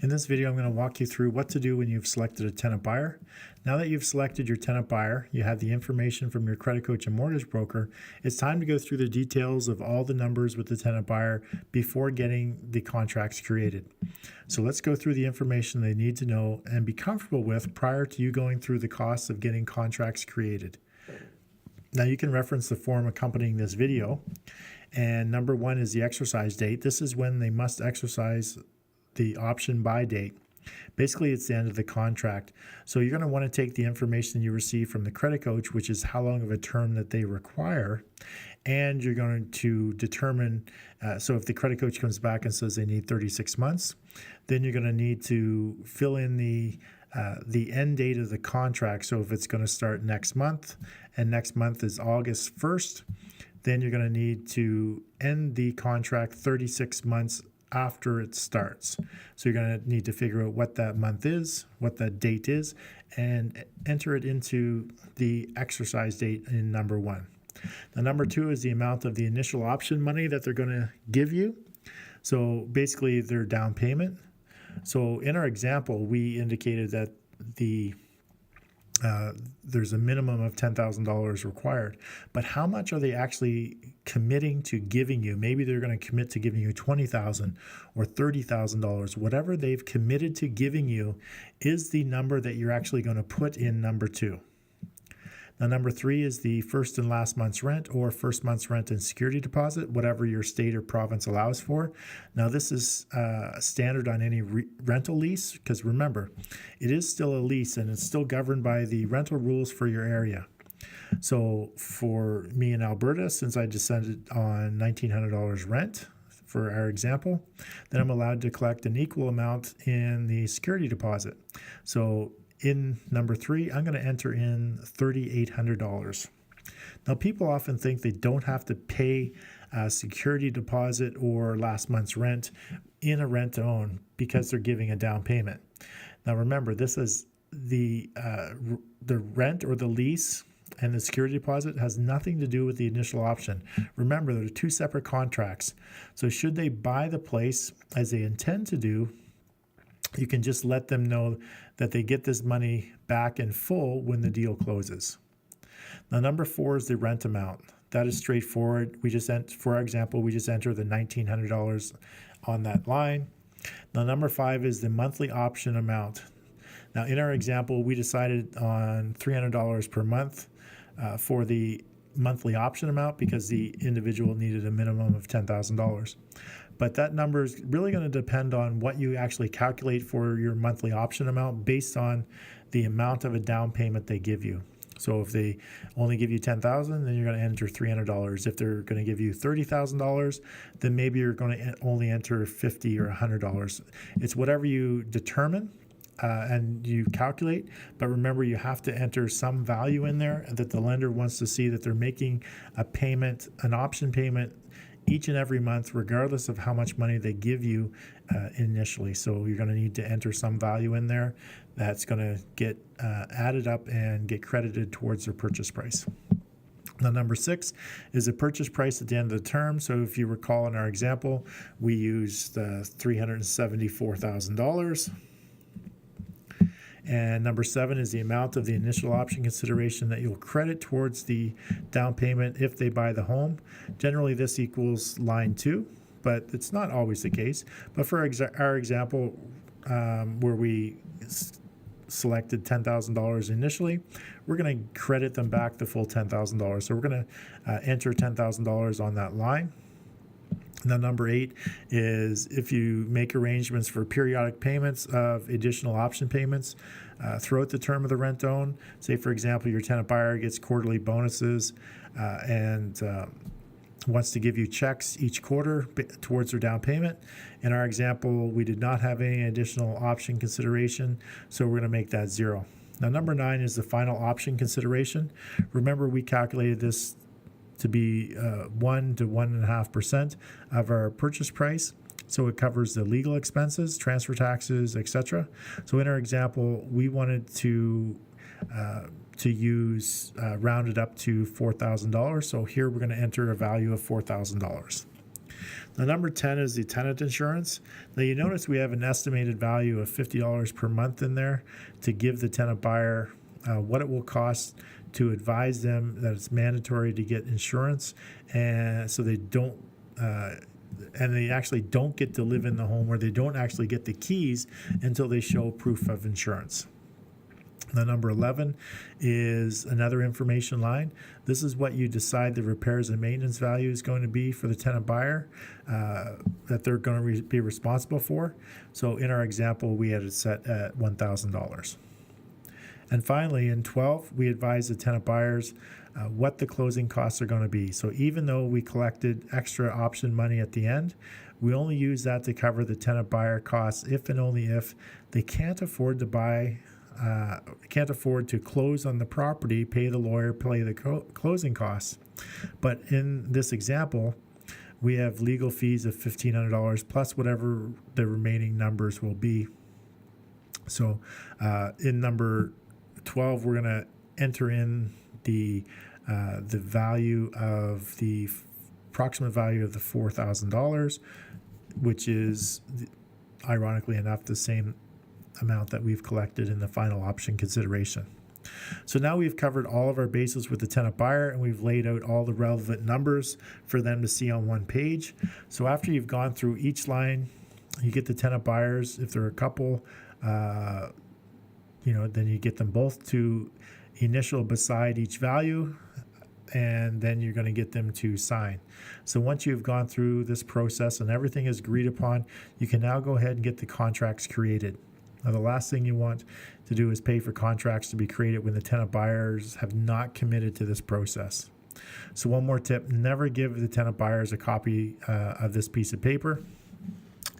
In this video, I'm going to walk you through what to do when you've selected a tenant buyer. Now that you've selected your tenant buyer, you have the information from your credit coach and mortgage broker, it's time to go through the details of all the numbers with the tenant buyer before getting the contracts created. So let's go through the information they need to know and be comfortable with prior to you going through the costs of getting contracts created. Now you can reference the form accompanying this video. And number one is the exercise date. This is when they must exercise the option buy date. Basically, it's the end of the contract. So you're going to want to take the information you receive from the credit coach, which is how long of a term that they require, and you're going to determine, so if the credit coach comes back and says they need 36 months, then you're going to need to fill in the end date of the contract. So if it's going to start next month, and next month is August 1st, then you're going to need to end the contract 36 months after it starts. So you're going to need to figure out what that month is, what that date is, and enter it into the exercise date in number one. Now, number two is the amount of the initial option money that they're going to give you. So basically their down payment. So in our example, we indicated that there's a minimum of $10,000 required, but how much are they actually committing to giving you? Maybe they're going to commit to giving you $20,000 or $30,000. Whatever they've committed to giving you is the number that you're actually going to put in number two. Now, number three is the first and last month's rent or first month's rent and security deposit, whatever your state or province allows for. Now, this is standard on any rental lease because remember, it is still a lease and it's still governed by the rental rules for your area. So for me in Alberta, since I descended on $1,900 rent, for our example, then I'm allowed to collect an equal amount in the security deposit. So in number three, I'm going to enter in $3,800. Now, people often think they don't have to pay a security deposit or last month's rent in a rent-to-own because they're giving a down payment. Now, remember, this is the rent or the lease, and the security deposit has nothing to do with the initial option. Remember, they're two separate contracts. So should they buy the place as they intend to do, you can just let them know that they get this money back in full when the deal closes. Now, number four is the rent amount. That is straightforward. For our example, we just enter the $1,900 on that line. Now, number five is the monthly option amount. Now, in our example, we decided on $300 per month for the monthly option amount because the individual needed a minimum of $10,000. But that number is really going to depend on what you actually calculate for your monthly option amount based on the amount of a down payment they give you. So if they only give you $10,000, then you're going to enter $300. If they're going to give you $30,000, then maybe you're going to only enter $50 or $100. It's whatever you determine and you calculate, but remember you have to enter some value in there that the lender wants to see that they're making a payment, an option payment each and every month, regardless of how much money they give you initially. So you're going to need to enter some value in there that's going to get added up and get credited towards their purchase price. Now, number six is the purchase price at the end of the term. So if you recall in our example, we used $374,000. And number seven is the amount of the initial option consideration that you'll credit towards the down payment if they buy the home. Generally, this equals line two, but it's not always the case. But for our example, where we selected $10,000 initially, we're going to credit them back the full $10,000. So we're going to enter $10,000 on that line. Now, number eight is if you make arrangements for periodic payments of additional option payments throughout the term of the rent-own. Say, for example, your tenant buyer gets quarterly bonuses and wants to give you checks each quarter towards their down payment. In our example, we did not have any additional option consideration, so we're going to make that zero. Now, number nine is the final option consideration. Remember, we calculated this to be 1 to 1.5% of our purchase price. So it covers the legal expenses, transfer taxes, etc. So in our example, we wanted to use rounded up to $4,000. So here we're going to enter a value of $4,000. Now, number 10 is the tenant insurance. Now, you notice we have an estimated value of $50 per month in there to give the tenant buyer what it will cost to advise them that it's mandatory to get insurance, and so they don't and they actually don't get to live in the home, or they don't actually get the keys until they show proof of insurance. The number 11 is another information line. This is what you decide the repairs and maintenance value is going to be for the tenant buyer that they're going to be responsible for. So in our example, we had it set at $1,000. And finally, in 12, we advise the tenant buyers what the closing costs are going to be. So even though we collected extra option money at the end, we only use that to cover the tenant buyer costs if and only if they can't afford to close on the property, pay the lawyer, pay the closing costs. But in this example, we have legal fees of $1,500 plus whatever the remaining numbers will be. So in number 12, we're going to enter in the value of the approximate value of the $4,000, which is ironically enough the same amount that we've collected in the final option consideration. So now we've covered all of our bases with the tenant buyer, and we've laid out all the relevant numbers for them to see on one page. So after you've gone through each line, you get the tenant buyers. If there are a couple, then you get them both to initial beside each value, and then you're going to get them to sign. So once you've gone through this process and everything is agreed upon, you can now go ahead and get the contracts created. Now, the last thing you want to do is pay for contracts to be created when the tenant buyers have not committed to this process. So one more tip, never give the tenant buyers a copy of this piece of paper.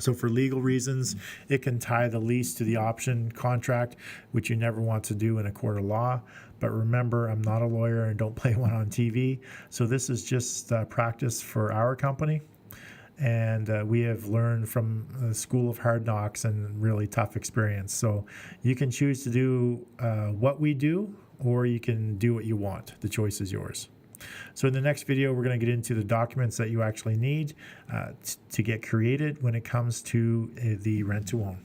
So for legal reasons, it can tie the lease to the option contract, which you never want to do in a court of law. But remember, I'm not a lawyer and don't play one on TV. So this is just practice for our company. And we have learned from the school of hard knocks and really tough experience. So you can choose to do what we do, or you can do what you want. The choice is yours. So in the next video, we're going to get into the documents that you actually need to get created when it comes to the rent to own.